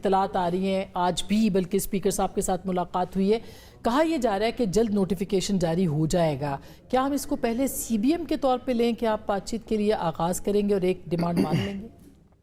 اطلاعات آ رہی ہیں آج بھی، بلکہ اسپیکر صاحب کے ساتھ ملاقات ہوئی ہے، کہا یہ جا رہا ہے کہ جلد نوٹیفیکیشن جاری ہو جائے گا. کیا ہم اس کو پہلے سی بی ایم کے طور پہ لیں کہ آپ بات چیت کے لیے آغاز کریں گے اور ایک ڈیمانڈ مان لیں گے؟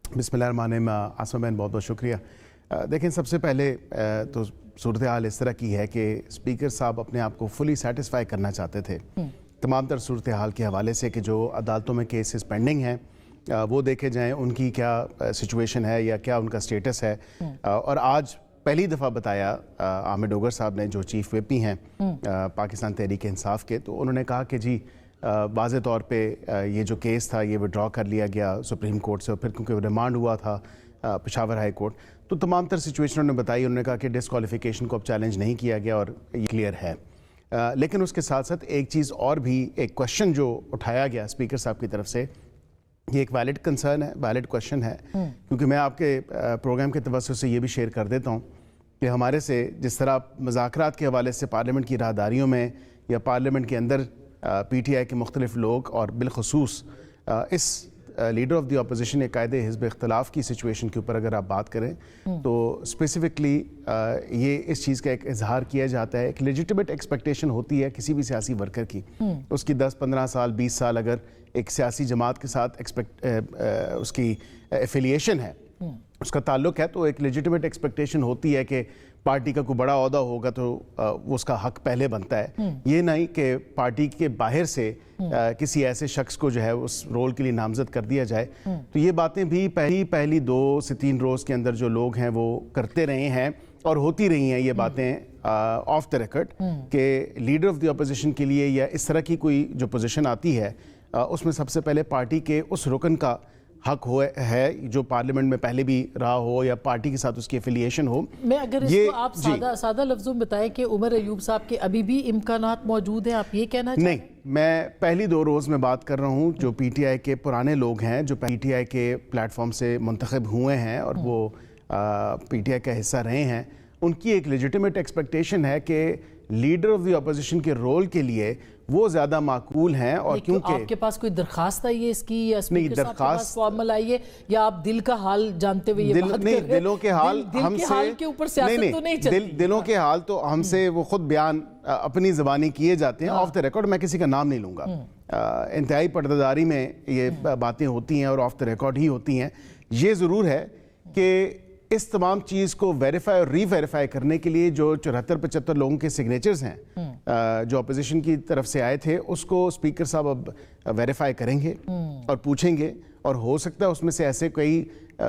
بسم اللہ الرحمن الرحیم. آسما بہن بہت بہت شکریہ. دیکھیں سب سے پہلے تو صورتحال اس طرح کی ہے کہ اسپیکر صاحب اپنے آپ کو فلی سیٹسفائی کرنا چاہتے تھے تمام تر صورتحال کے حوالے سے کہ جو عدالتوں میں کیسز پینڈنگ ہیں وہ دیکھے جائیں، ان کی کیا سچویشن ہے یا کیا ان کا سٹیٹس ہے. اور آج پہلی دفعہ بتایا عامر ڈوگر صاحب نے، جو چیف وپی ہیں پاکستان تحریک انصاف کے، تو انہوں نے کہا کہ جی واضح طور پہ یہ جو کیس تھا یہ وڈرا کر لیا گیا سپریم کورٹ سے، اور پھر کیونکہ ریمانڈ ہوا تھا پشاور ہائی کورٹ، تو تمام تر سچویشن انہوں نے بتائی. انہوں نے کہا کہ ڈسکوالیفیکیشن کو اب چیلنج نہیں کیا گیا اور یہ کلیئر ہے. لیکن اس کے ساتھ ساتھ ایک چیز اور بھی، ایک کوشچن جو اٹھایا گیا اسپیکر صاحب کی طرف سے، یہ ایک ویلڈ کنسرن ہے، ویلڈ کوشچن ہے، کیونکہ میں آپ کے پروگرام کے توسط سے یہ بھی شیئر کر دیتا ہوں کہ ہمارے سے جس طرح مذاکرات کے حوالے سے پارلیمنٹ کی راہداریوں میں یا پارلیمنٹ کے اندر پی ٹی آئی کے مختلف لوگ اور بالخصوص اس لیڈر آف دی اپوزیشن قائد حزب اختلاف کی سچویشن کے اوپر اگر آپ بات کریں تو اسپیسیفکلی یہ اس چیز کا ایک اظہار کیا جاتا ہے، ایک لیجیٹیمیٹ ایکسپیکٹیشن ہوتی ہے کسی بھی سیاسی ورکر کی، اس کی 10-15 سال 20 سال اگر ایک سیاسی جماعت کے ساتھ اس کی ایفیلیشن ہے، اس کا تعلق ہے، تو ایک لیجیٹیمیٹ ایکسپیکٹیشن ہوتی ہے کہ پارٹی کا کوئی بڑا عہدہ ہوگا تو اس کا حق پہلے بنتا ہے. یہ نہیں کہ پارٹی کے باہر سے کسی ایسے شخص کو جو ہے اس رول کے لیے نامزد کر دیا جائے. تو یہ باتیں بھی پہلی 2 سے 3 روز کے اندر جو لوگ ہیں وہ کرتے رہے ہیں اور ہوتی رہی ہیں یہ باتیں آف دا ریکارڈ کہ لیڈر آف دی اپوزیشن کے لیے یا اس طرح کی کوئی جو پوزیشن آتی ہے اس میں سب سے پہلے پارٹی کے اس رکن کا حق ہے جو پارلیمنٹ میں پہلے بھی رہا ہو یا پارٹی کے ساتھ اس کی افیلیشن ہو. میں اگر اس کو آپ سادہ لفظوں میں بتائیں کہ عمر ایوب صاحب کے ابھی بھی امکانات موجود ہیں، آپ یہ کہنا چاہیں؟ نہیں، میں پہلی 2 روز میں بات کر رہا ہوں جو پی ٹی آئی کے پرانے لوگ ہیں، جو پی ٹی آئی کے پلیٹ فارم سے منتخب ہوئے ہیں اور وہ پی ٹی آئی کا حصہ رہے ہیں، ان کی ایک لیجیٹیمیٹ ایکسپیکٹیشن ہے کہ لیڈر آف دی اپوزیشن کے رول کے لیے وہ زیادہ معقول ہیں. اور کیونکہ آپ کے پاس کوئی درخواست آئی ہے اس کی یا اسپیکر صاحب کے پاس فارمل آئی ہے یا آپ دل کا حال جانتے ہوئے یہ بات کر رہے ہیں؟ دلوں کے حال ہم سے کے اوپر سیاست تو نہیں چلتی. دلوں کے حال تو ہم سے وہ خود بیان اپنی زبانی کیے جاتے ہیں آف دا ریکارڈ. میں کسی کا نام نہیں لوں گا، انتہائی پردہ میں یہ باتیں ہوتی ہیں اور آف دا ریکارڈ ہی ہوتی ہیں. یہ ضرور ہے کہ اس تمام چیز کو ویریفائی اور ری ویریفائی کرنے کے لیے جو 74-75 لوگوں کے سگنیچرز ہیں جو اپوزیشن کی طرف سے آئے تھے، اس کو اسپیکر صاحب اب ویریفائی کریں گے اور پوچھیں گے، اور ہو سکتا ہے اس میں سے ایسے کئی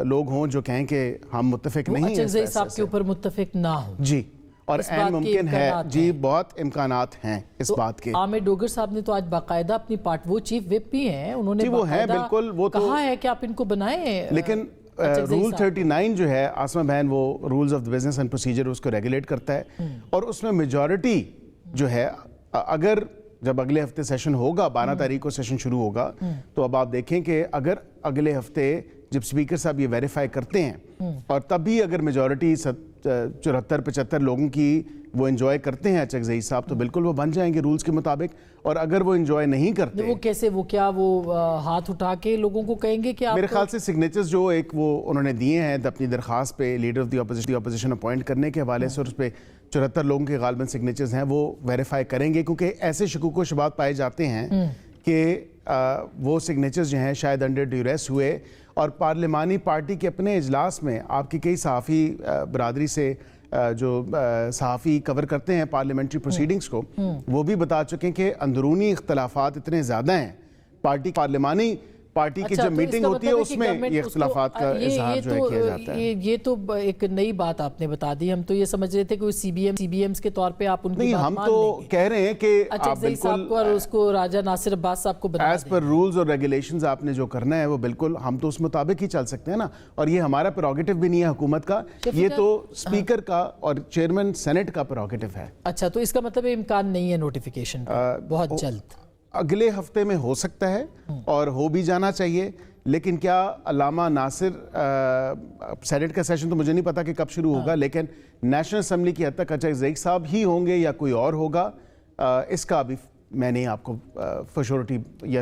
لوگ ہوں جو کہیں کہ ہم متفق نہیں ہیں اچھا صاحب کے اوپر متفق نہ ہوں. جی، اور این ممکن ہے، جی بہت امکانات ہیں اس بات کے. عامر ڈوگر صاحب نے تو آج باقاعدہ اپنی وہ چیف وپ بھی ہیں، انہوں نے باقاعدہ کہا ہے کہ آپ ان کو بنائیں. لیکن رول 39 جو ہے آسما بہن، وہ rules of business and procedure اس کو ریگولیٹ کرتا ہے، اور اس میں میجورٹی جو ہے، اگر جب اگلے ہفتے سیشن ہوگا، 12 تاریخ کو سیشن شروع ہوگا، تو اب آپ دیکھیں کہ اگر اگلے ہفتے جب اسپیکر صاحب یہ ویریفائی کرتے ہیں اور تب بھی اگر میجورٹی 74-75 لوگوں کی وہ انجوائے کرتے ہیں اچکزئی صاحب، تو بالکل وہ بن جائیں گے رولز کے مطابق. اور اگر وہ انجوائے نہیں کرتے، وہ کیسے، وہ کیا وہ ہاتھ اٹھا کے لوگوں کو کہیں گے کہ میرے خیال سے سگنیچرز جو ایک وہ انہوں نے دیے ہیں اپنی درخواست پہ leader of the opposition appoint کرنے کے حوالے سے، اور اس پہ 74 لوگوں کے غالباً سگنیچرز ہیں، وہ ویریفائی کریں گے، کیونکہ ایسے شکوک و شبہات پائے جاتے ہیں کہ وہ سگنیچرز جو ہیں شاید انڈر ڈیوریس ہوئے. اور پارلیمانی پارٹی کے اپنے اجلاس میں آپ کی کئی صحافی برادری سے جو صحافی کور کرتے ہیں پارلیمنٹری پروسیڈنگز کو، وہ بھی بتا چکے کہ اندرونی اختلافات اتنے زیادہ ہیں پارلیمانی پارٹی کی جب میٹنگ ہوتی ہے اس میں یہ اختلافات کا اظہار جو ہے کیا جاتا ہے. یہ تو ایک نئی بات آپ نے بتا دی. ہم تو یہ سمجھ رہے تھے کہ سی بی ایمز کے طور پہ آپ ان کی بات مان لیں گے. ہم تو کہہ رہے ہیں کہ آپ بالکل اور اس کو راجہ ناصر عباس صاحب کو بتا دیں. ایز پر رولز اور ریگولیشنز آپ نے جو کرنا ہے وہ بالکل ہم تو اس مطابق ہی چل سکتے ہیں نا. اور یہ ہمارا پریروگیٹو بھی نہیں ہے حکومت کا، یہ تو اسپیکر کا اور چیئرمین سینٹ کا پریروگیٹو ہے. اچھا، تو اس کا مطلب امکان نہیں ہے نوٹیفیکیشن بہت جلد؟ اگلے ہفتے میں ہو سکتا ہے اور ہو بھی جانا چاہیے. لیکن کیا علامہ ناصر سینٹ کا سیشن تو مجھے نہیں پتا کہ کب شروع ہوگا، لیکن نیشنل اسمبلی کی حد تک اچکزئی صاحب ہی ہوں گے یا کوئی اور ہوگا، اس کا ابھی میں نہیں آپ کو فشورٹی یا